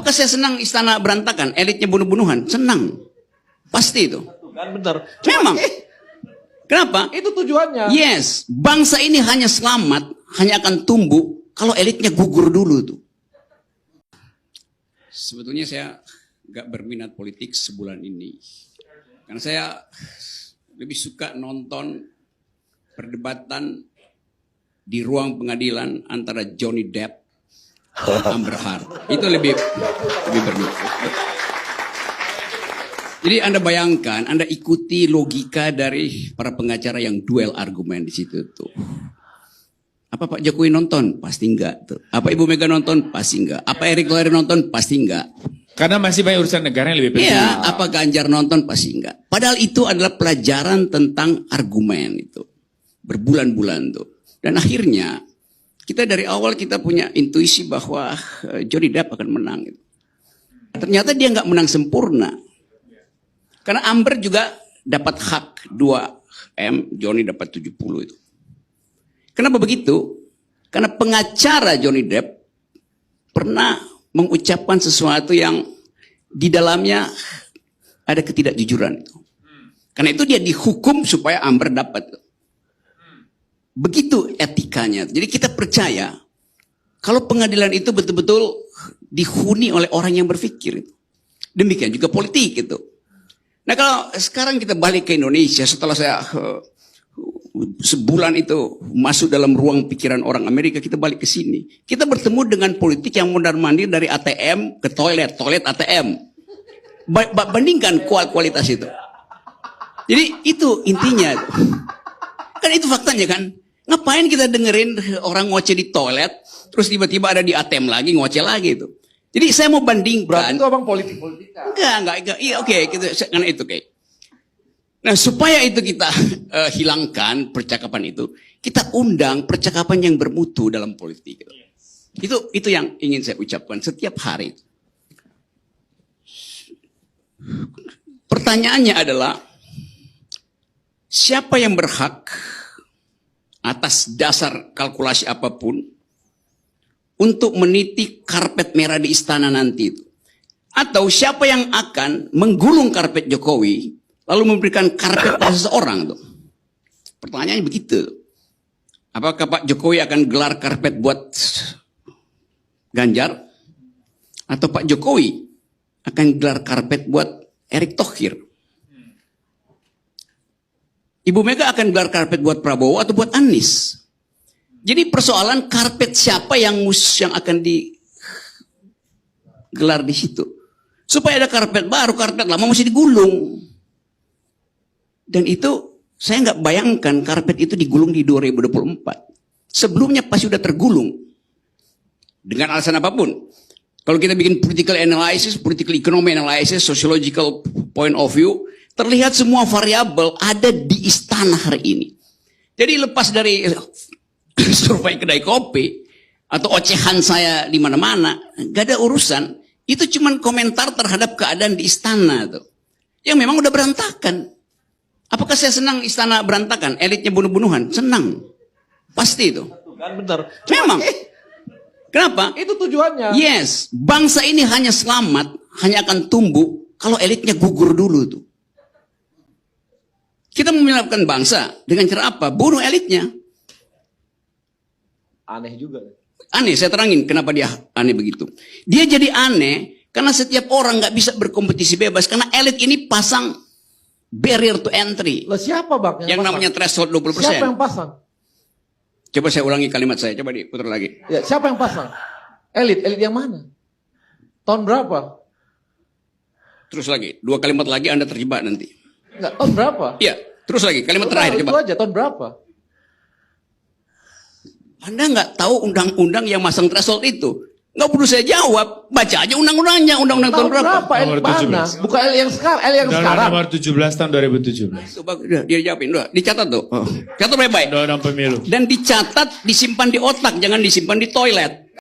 Apakah saya senang istana berantakan, elitnya bunuh-bunuhan? Senang. Pasti itu. Kan benar. Memang. Kenapa? Itu tujuannya. Yes, bangsa ini hanya selamat, hanya akan tumbuh kalau elitnya gugur dulu tuh. Sebetulnya saya gak berminat politik sebulan ini. Karena saya lebih suka nonton perdebatan di ruang pengadilan antara Johnny Depp dan Amber Heard. Itu lebih berminat. Jadi Anda bayangkan, Anda ikuti logika dari para pengacara yang duel argumen di situ tuh. Apa Pak Jokowi nonton? Pasti enggak tuh. Apa Ibu Mega nonton? Pasti enggak. Apa Erick Thohir nonton? Pasti enggak. Karena masih banyak urusan negara yang lebih penting. Iya, apa Ganjar nonton? Pasti enggak. Padahal itu adalah pelajaran tentang argumen itu. Berbulan-bulan tuh. Dan akhirnya kita dari awal kita punya intuisi bahwa Johnny Depp akan menang. Gitu. Ternyata dia nggak menang sempurna. Karena Amber juga dapat hak 2M, Johnny dapat 70 itu. Kenapa begitu? Karena pengacara Johnny Depp pernah mengucapkan sesuatu yang di dalamnya ada ketidakjujuran itu. Karena itu dia dihukum supaya Amber dapat. Begitu etikanya. Jadi kita percaya kalau pengadilan itu betul-betul dihuni oleh orang yang berpikir. Demikian juga politik itu. Nah kalau sekarang kita balik ke Indonesia setelah saya sebulan itu masuk dalam ruang pikiran orang Amerika, kita balik ke sini. Kita bertemu dengan politik yang mondar-mandir dari ATM ke toilet, toilet ATM. Bandingkan kualitas itu. Jadi itu intinya. Kan itu faktanya kan. Ngapain kita dengerin orang ngoceh di toilet, terus tiba-tiba ada di ATM lagi, ngoceh lagi itu. Jadi saya mau bandingkan. Berarti itu abang politik-politika. Enggak. Iya, oke, karena itu oke. Nah, supaya itu kita hilangkan percakapan itu, kita undang percakapan yang bermutu dalam politik. Itu yang ingin saya ucapkan setiap hari. Pertanyaannya adalah, siapa yang berhak atas dasar kalkulasi apapun untuk meniti karpet merah di istana nanti itu? Atau siapa yang akan menggulung karpet Jokowi lalu memberikan karpet pada seseorang tuh? Pertanyaannya begitu. Apakah Pak Jokowi akan gelar karpet buat Ganjar? Atau Pak Jokowi akan gelar karpet buat Erick Thohir? Ibu Mega akan gelar karpet buat Prabowo atau buat Anies? Jadi persoalan karpet siapa yang akan digelar di situ. Supaya ada karpet baru, karpet lama mesti digulung. Dan itu saya nggak bayangkan karpet itu digulung di 2024. Sebelumnya pasti sudah tergulung. Dengan alasan apapun. Kalau kita bikin political analysis, political economy analysis, sociological point of view, terlihat semua variabel ada di istana hari ini. Jadi lepas dari survei kedai kopi atau ocehan saya di mana-mana, gak ada urusan. Itu cuma komentar terhadap keadaan di istana tuh, yang memang udah berantakan. Apakah saya senang istana berantakan, elitnya bunuh-bunuhan? Senang, pasti itu. Kan benar. Memang. Kenapa? Itu tujuannya. Yes, bangsa ini hanya selamat, hanya akan tumbuh kalau elitnya gugur dulu tuh. Kita menyelamatkan bangsa dengan cara apa? Bunuh elitnya. Aneh juga. Aneh, saya terangin kenapa dia aneh begitu. Dia jadi aneh karena setiap orang nggak bisa berkompetisi bebas karena elit ini pasang barrier to entry. Lah siapa bang yang namanya threshold 20%. Siapa yang pasang? Coba saya ulangi kalimat saya, coba diputar lagi. Ya, siapa yang pasang? Elit yang mana? Tahun berapa? Terus lagi, 2 kalimat lagi Anda terjebak nanti. Enggak, tahun berapa? Iya, terus lagi kalimat terakhir itu coba. aja, tahun berapa? Anda nggak tahu undang-undang yang masang threshold itu? Nggak perlu saya jawab, baca aja undang-undangnya, undang-undang tahun berapa? Elit mana? Bukan elit yang sekarang, elit yang sekarang. Nomor 17 tahun 2017. Itu bagus, dia jawabin, udah dicatat tuh. Catat baik-baik. Undang-undang pemilu. Dan dicatat, disimpan di otak, jangan disimpan di toilet.